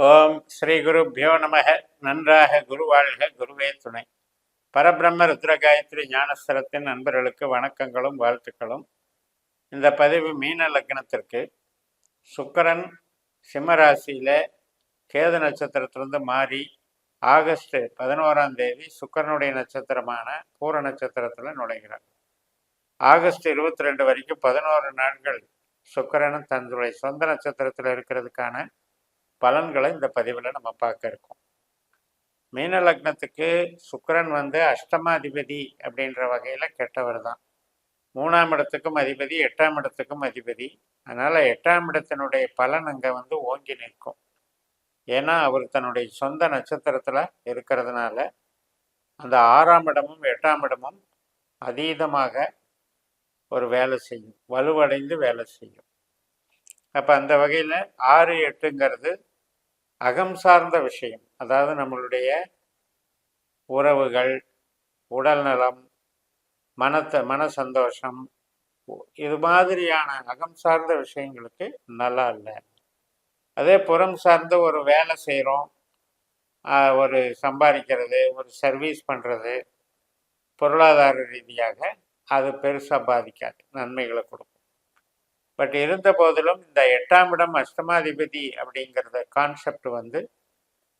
ஓம் ஸ்ரீ குருப்பியோ நமக. நன்றாக குருவாழ்க, குருவே துணை. பரபிரம்ம ருத்ர காயத்ரி ஞானஸ்தலத்தின் நண்பர்களுக்கு வணக்கங்களும் வாழ்த்துக்களும். இந்த பதிவு மீன லக்னத்திற்கு. சுக்கிரன் சிம்மராசியில கேது நட்சத்திரத்திலிருந்து மாறி ஆகஸ்ட் 11ஆம் தேதி சுக்கிரனுடைய நட்சத்திரமான பூர நட்சத்திரத்தில் நுழைகிறார். ஆகஸ்ட் 22 வரைக்கும் 11 நாட்கள் சுக்கிரன் தன்னுடைய சொந்த நட்சத்திரத்தில் இருக்கிறதுக்கான பலன்களை இந்த பதிவில் நம்ம பார்க்க இருக்கோம். மீன லக்னத்துக்கு சுக்கிரன் அஷ்டமாதிபதி அப்படின்ற வகையில் கெட்டவர் தான். 3ஆம் இடத்துக்கும் அதிபதி, 8ஆம் இடத்துக்கும் அதிபதி. அதனால் 8ஆம் இடத்தினுடைய பலன் அங்கே ஓங்கி நிற்கும். ஏன்னா அவர் தன்னுடைய சொந்த நட்சத்திரத்தில் இருக்கிறதுனால அந்த 6ஆம் இடமும் 8ஆம் இடமும் அதீதமாக ஒரு வேலை செய்யும், வலுவடைந்து வேலை செய்யும். அப்போ அந்த வகையில் 6, 8ங்கிறது அகம் சார்ந்த விஷயம். அதாவது நம்மளுடைய உறவுகள், உடல் நலம், மன சந்தோஷம், இது மாதிரியான அகம் சார்ந்த விஷயங்களுக்கு நல்லா இல்லை. அதே புறம் சார்ந்த ஒரு வேலை செய்கிறோம், ஒரு சம்பாதிக்கிறது, ஒரு சர்வீஸ் பண்ணுறது, பொருளாதார ரீதியாக அது பெருசாக பாதிக்காது, நன்மைகளை கொடுக்கும். பட் இருந்த போதிலும் இந்த 8ஆம் இடம் அஷ்டமாதிபதி அப்படிங்கிறத கான்செப்ட்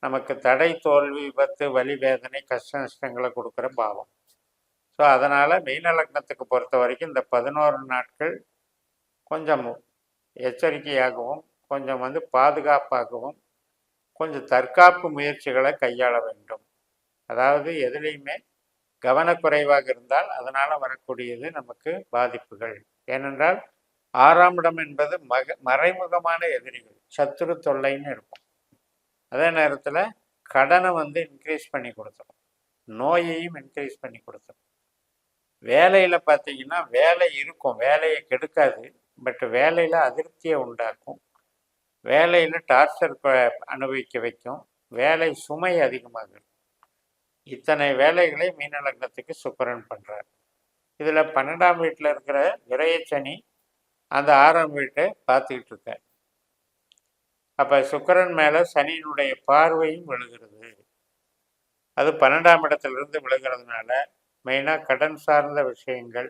நமக்கு தடை, தோல்வி, விபத்து, வலி, வேதனை, கஷ்ட நஷ்டங்களை கொடுக்குற பாவம். ஸோ அதனால் மீன லக்னத்துக்கு பொறுத்த வரைக்கும் இந்த 11 நாட்கள் கொஞ்சம் எச்சரிக்கையாகவும், கொஞ்சம் பாதுகாப்பாகவும், கொஞ்சம் தற்காப்பு முயற்சிகளை கையாள வேண்டும். அதாவது எதுலேயுமே கவனக்குறைவாக இருந்தால் அதனால் வரக்கூடியது நமக்கு பாதிப்புகள். ஏனென்றால் 6ஆம் இடம் என்பது மறைமுகமான எதிரிகள், சத்துரு தொல்லைன்னு இருக்கும். அதே நேரத்தில் கடனை இன்க்ரீஸ் பண்ணி கொடுத்துரும், நோயையும் இன்க்ரீஸ் பண்ணி கொடுத்துரும். வேலையில் பார்த்தீங்கன்னா வேலை இருக்கும், வேலையை கெடுக்காது, பட் வேலையில் அதிருப்தியை உண்டாக்கும், வேலையில் டார்ச்சர் அனுபவிக்க வைக்கும், வேலை சுமை அதிகமாக இருக்கும். இத்தனை வேலைகளை மீன லக்னத்துக்கு சுக்கிரன் பண்ணுறார். இதில் 12ஆம் வீட்டில் இருக்கிற விரயச்சனி அந்த 6ஆம் வீட்டை பார்த்துக்கிட்டு இருக்கார். அப்போ சுக்கிரன் மேலே சனியினுடைய பார்வையும் விழுகிறது. அது 12ஆம் இடத்திலிருந்து விழுகிறதுனால மெயினாக கடன் சார்ந்த விஷயங்கள்,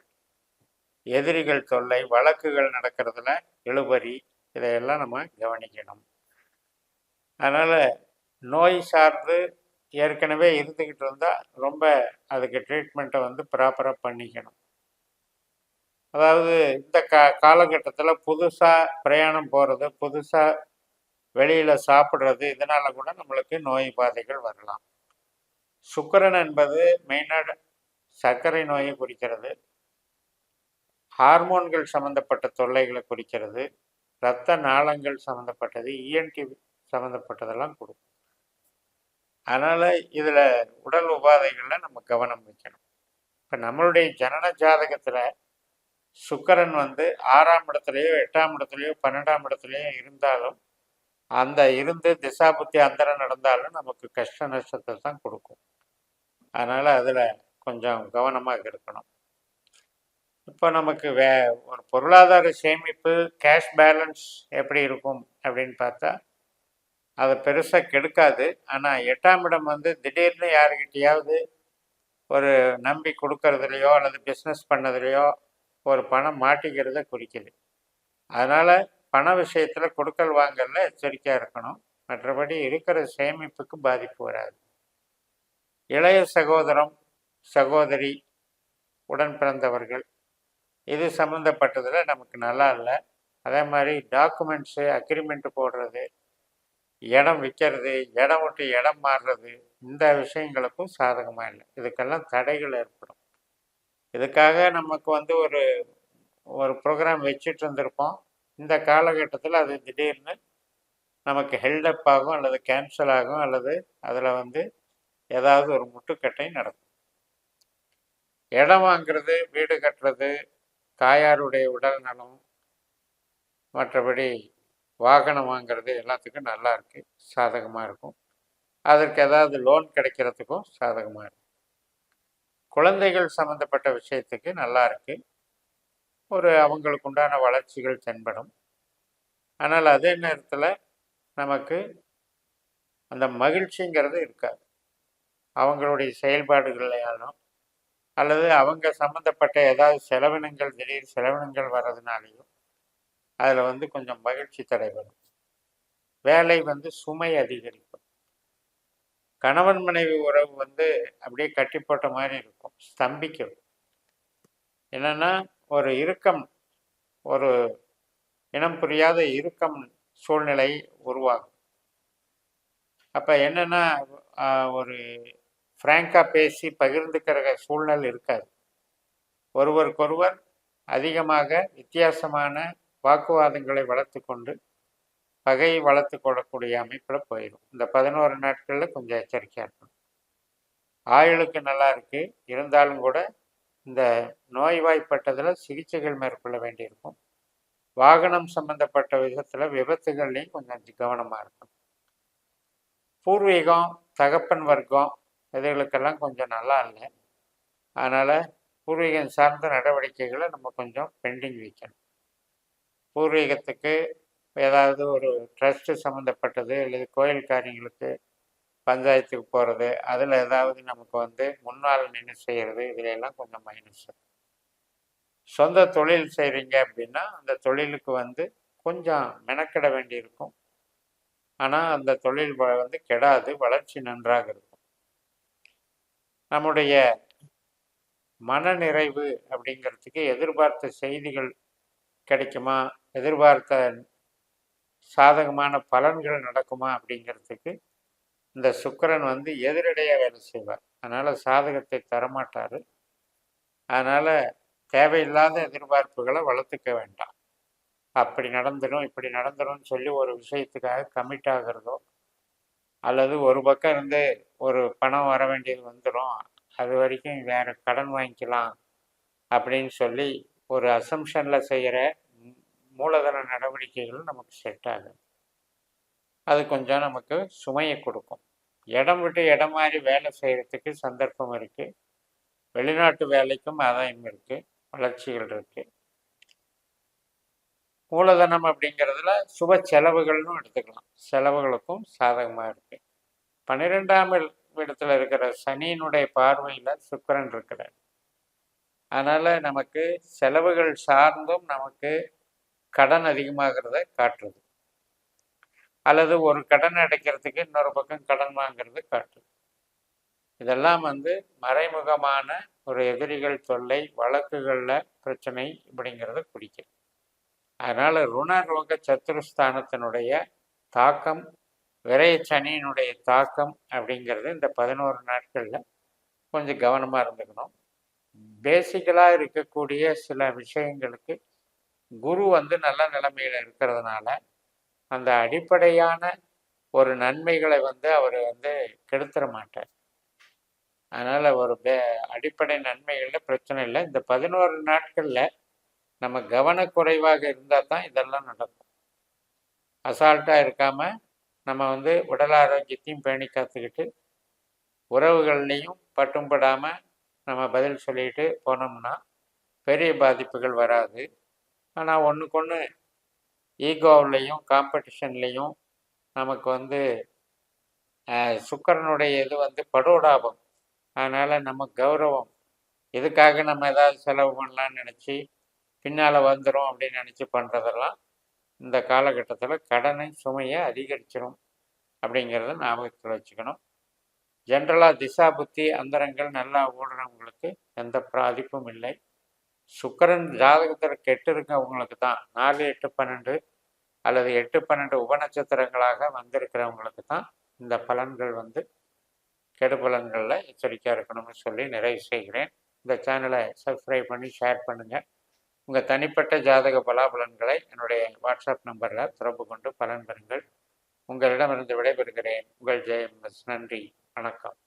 எதிரிகள் தொல்லை, வழக்குகள் நடக்கிறதுல இழுபறி, இதையெல்லாம் நம்ம கவனிக்கணும். அதனால் நோய் சார்ந்து ஏற்கனவே இருந்துக்கிட்டு இருந்தால் ரொம்ப அதுக்கு ட்ரீட்மெண்ட்டை ப்ராப்பராக பண்ணிக்கணும். அதாவது இந்த காலகட்டத்தில் புதுசாக பிரயாணம் போகிறது, புதுசாக வெளியில் சாப்பிட்றது, இதனால் கூட நம்மளுக்கு நோய் பாதைகள் வரலாம். சுக்கிரன் என்பது மெயினாக சர்க்கரை நோயை குறிக்கிறது, ஹார்மோன்கள் சம்மந்தப்பட்ட தொல்லைகளை குறிக்கிறது, இரத்த நாளங்கள் சம்மந்தப்பட்டது, இஎன்டி சம்மந்தப்பட்டதெல்லாம் கொடுக்கும். அதனால் இதில் உடல் உபாதைகளில் நம்ம கவனம் வைக்கணும். இப்போ நம்மளுடைய ஜனன ஜாதகத்தில் சுக்கிரன் 6ஆம் இடத்துலையோ 8ஆம் இடத்துலையோ 12ஆம் இடத்துலையோ இருந்தாலும், அந்த இருந்து திசாபுத்தி அந்தரம் நடந்தாலும் நமக்கு கஷ்ட நஷ்டத்தை தான் கொடுக்கும். அதனால் அதில் கொஞ்சம் கவனமாக இருக்கணும். இப்போ நமக்கு ஒரு பொருளாதார சேமிப்பு, கேஷ் பேலன்ஸ் எப்படி இருக்கும் அப்படின்னு பார்த்தா அதை பெருசாக கெடுக்காது. ஆனால் 8ஆம் இடம் திடீர்னு யாருக்கிட்டையாவது ஒரு நம்பி கொடுக்கறதுலையோ அல்லது பிஸ்னஸ் பண்ணதுலையோ ஒரு பணம் மாட்டிக்கிறத குறிக்குது. அதனால் பண விஷயத்தில் கொடுக்கல் வாங்கல எச்சரிக்கையாக இருக்கணும். மற்றபடி இருக்கிற சேமிப்புக்கு பாதிப்பு வராது. இளைய சகோதரம், சகோதரி, உடன் பிறந்தவர்கள், இது சம்மந்தப்பட்டதில் நமக்கு நல்லா இல்லை. அதே மாதிரி டாக்குமெண்ட்ஸு, அக்ரிமெண்ட்டு போடுறது, இடம் விற்கிறது, இடம் விட்டு இடம் மாறுறது, இந்த விஷயங்களுக்கும் சாதகமாக இல்லை. இதுக்கெல்லாம் தடைகள் ஏற்படும். இதுக்காக நமக்கு ஒரு ஒரு ப்ரோக்ராம் வச்சுட்டு இருந்திருப்போம். இந்த காலகட்டத்தில் அது திடீர்னு நமக்கு ஹெல்டப் ஆகும், அல்லது கேன்சல் ஆகும், அல்லது அதில் ஏதாவது ஒரு முட்டுக்கட்டை நடக்கும். இடம் வாங்கிறது, வீடு கட்டுறது, தாயாருடைய உடல் நலம், மற்றபடி வாகனம் வாங்கிறது எல்லாத்துக்கும் நல்லா இருக்கு, சாதகமாக இருக்கும். அதற்கு ஏதாவது லோன் கிடைக்கிறதுக்கும் சாதகமாக இருக்கும். குழந்தைகள் சம்மந்தப்பட்ட விஷயத்துக்கு நல்லா இருக்கு, ஒரு அவங்களுக்கு உண்டான வளர்ச்சிகள் தென்படும். ஆனால் அதே நேரத்தில் நமக்கு அந்த மகிழ்ச்சிங்கிறது இருக்காது. அவங்களுடைய செயல்பாடுகளையாலும் அல்லது அவங்க சம்மந்தப்பட்ட ஏதாவது செலவினங்கள், திடீர் செலவினங்கள் வர்றதுனாலையும் அதில் வந்து கொஞ்சம் மகிழ்ச்சி தடைபடும். வேலை வந்து சுமை அதிகரிக்கும். கணவன் மனைவி உறவு வந்து அப்படியே கட்டி போட்ட மாதிரி இருக்கும், ஸ்தம்பிக்கும். என்னன்னா ஒரு இறுக்கம், ஒரு இனம் புரியாத இறுக்கம் சூழ்நிலை உருவாகும். அப்போ என்னன்னா ஒரு ஃப்ராங்காக பேசி பகிர்ந்துக்கிற சூழ்நிலை இருக்காது. ஒருவருக்கொருவர் அதிகமாக வித்தியாசமான வாக்குவாதங்களை வளர்த்து கொண்டு பகையை வளர்த்து கொள்ளக்கூடிய அமைப்பில் போயிடும். இந்த 11 நாட்களில் கொஞ்சம் எச்சரிக்கையாக இருக்கணும். ஆயுளுக்கு நல்லா இருக்கு, இருந்தாலும் கூட இந்த நோய்வாய்ப்பட்டதில் சிகிச்சைகள் மேற்கொள்ள வேண்டியிருக்கும். வாகனம் சம்பந்தப்பட்ட விதத்தில் விபத்துகள்லையும் கொஞ்சம் கவனமாக இருக்கணும். பூர்வீகம், தகப்பன் வர்க்கம் இதுகளுக்கெல்லாம் கொஞ்சம் நல்லா இல்லை. அதனால் பூர்வீகம் சார்ந்த நடவடிக்கைகளை நம்ம கொஞ்சம் பெண்டிங் வைக்கணும். பூர்வீகத்துக்கு ஏதாவது ஒரு ட்ரஸ்ட்டு சம்மந்தப்பட்டது அல்லது கோயில் காரியங்களுக்கு பஞ்சாயத்துக்கு போகிறது, அதில் ஏதாவது நமக்கு வந்து முன்னால் நின்று செய்கிறது, இதிலெல்லாம் கொஞ்சம் மைனஸ். சொந்த தொழில் செய்கிறீங்க அப்படின்னா அந்த தொழிலுக்கு வந்து கொஞ்சம் மெனக்கிட வேண்டியிருக்கும். ஆனால் அந்த தொழில் வந்து கெடாது, வளர்ச்சி நன்றாக இருக்கும். நம்முடைய மனநிறைவு அப்படிங்கிறதுக்கு எதிர்பார்த்த செய்திகள் கிடைக்குமா, எதிர்பார்த்த சாதகமான பலன்கள் நடக்குமா அப்படிங்கிறதுக்கு இந்த சுக்கிரன் வந்து எதிரடையாக வேலை செய்வார். அதனால் சாதகத்தை தரமாட்டார். அதனால் தேவையில்லாத எதிர்பார்ப்புகளை வளர்த்துக்க வேண்டாம். அப்படி நடந்துடும் இப்படி நடந்துடும் சொல்லி ஒரு விஷயத்துக்காக கமிட் ஆகிறதோ அல்லது ஒரு பக்கம் இருந்து ஒரு பணம் வர வேண்டியது வந்துடும், அது வரைக்கும் வேறு கடன் வாங்கிக்கலாம் அப்படின்னு சொல்லி ஒரு அசம்ஷனில் செய்கிற மூலதன நடவடிக்கைகள் நமக்கு செட் ஆகும். அது கொஞ்சம் நமக்கு சுமையை கொடுக்கும். இடம் விட்டு இடம் மாறி வேலை செய்கிறதுக்கு சந்தர்ப்பம் இருக்குது. வெளிநாட்டு வேலைக்கும் ஆதாயம் இருக்குது, வளர்ச்சிகள் இருக்குது. மூலதனம் அப்படிங்கிறதுல சுப செலவுகள்னு எடுத்துக்கலாம். செலவுகளுக்கும் சாதகமாக இருக்குது. 12ஆம் இடத்துல இருக்கிற சனியினுடைய பார்வையில் சுக்கிரன் இருக்கிறார். அதனால் நமக்கு செலவுகள் சார்ந்தும் நமக்கு கடன் அதிகமாகிறத காட்டுறது, அல்லது ஒரு கடன் அடைக்கிறதுக்கு இன்னொரு பக்கம் கடன் வாங்கிறது காட்டுது. இதெல்லாம் வந்து மறைமுகமான ஒரு எதிரிகள் தொல்லை, வழக்குகளில் பிரச்சனை இப்படிங்கிறத குறிக்கும். அதனால் ருணரோக சத்துருஸ்தானத்தினுடைய தாக்கம், விரைய சனியினுடைய தாக்கம் அப்படிங்கிறது இந்த 11 நாட்களில் கொஞ்சம் கவனமாக இருந்துக்கணும். பேசிக்கலாக இருக்கக்கூடிய சில விஷயங்களுக்கு குரு வந்து நல்ல நிலைமையில் இருக்கிறதுனால அந்த அடிப்படையான ஒரு நன்மைகளை வந்து அவர் வந்து கெடுத்துட மாட்டார். அதனால் ஒரு அடிப்படை நன்மைகளில் பிரச்சனை இல்லை. இந்த 11 நாட்களில் நம்ம கவனக்குறைவாக இருந்தால் தான் இதெல்லாம் நடக்கும். அசால்ட்டாக இருக்காமல் நம்ம வந்து உடல் ஆரோக்கியத்தையும் பேணி காத்துக்கிட்டு உறவுகள்லையும் பட்டும் படாமல் நம்ம பதில் சொல்லிட்டு போனோம்னா பெரிய பாதிப்புகள் வராது. ஆனால் ஒன்றுக்கு ஒன்று ஈகோவிலையும் காம்படிஷன்லேயும் நமக்கு வந்து சுக்கிரனுடைய இது வந்து படோடாபம். அதனால் நம்ம கௌரவம், இதுக்காக நம்ம ஏதாவது செலவு பண்ணலான்னு நினச்சி பின்னால் வந்துடும் அப்படின்னு நினச்சி பண்ணுறதெல்லாம் இந்த காலகட்டத்தில் கடனை சுமையை அதிகரிச்சிடும் அப்படிங்கிறத ஞாபகத்தில் வச்சுக்கணும். ஜென்ரலாக திசா புத்தி அந்தரங்கள் நல்லா ஓடுறவங்களுக்கு எந்த பாதிப்பும் இல்லை. சுக்கிரன் ஜாதகத்தில் கெட்டு இருக்கவங்களுக்கு தான் 4, 8, 12 அல்லது 8, 12 உபநட்சத்திரங்களாக வந்திருக்கிறவங்களுக்கு தான் இந்த பலன்கள் வந்து கெடு பலன்களில் எச்சரிக்கையாக இருக்கணும்னு சொல்லி நிறைவு செய்கிறேன். இந்த சேனலை சப்ஸ்கிரைப் பண்ணி ஷேர் பண்ணுங்கள். உங்கள் தனிப்பட்ட ஜாதக பலாபலன்களை என்னுடைய வாட்ஸ்அப் நம்பரில் தொடர்பு கொண்டு பலன் பெறுங்கள். உங்களிடமிருந்து விடைபெறுகிறேன். உங்கள் ஜெயம். நன்றி, வணக்கம்.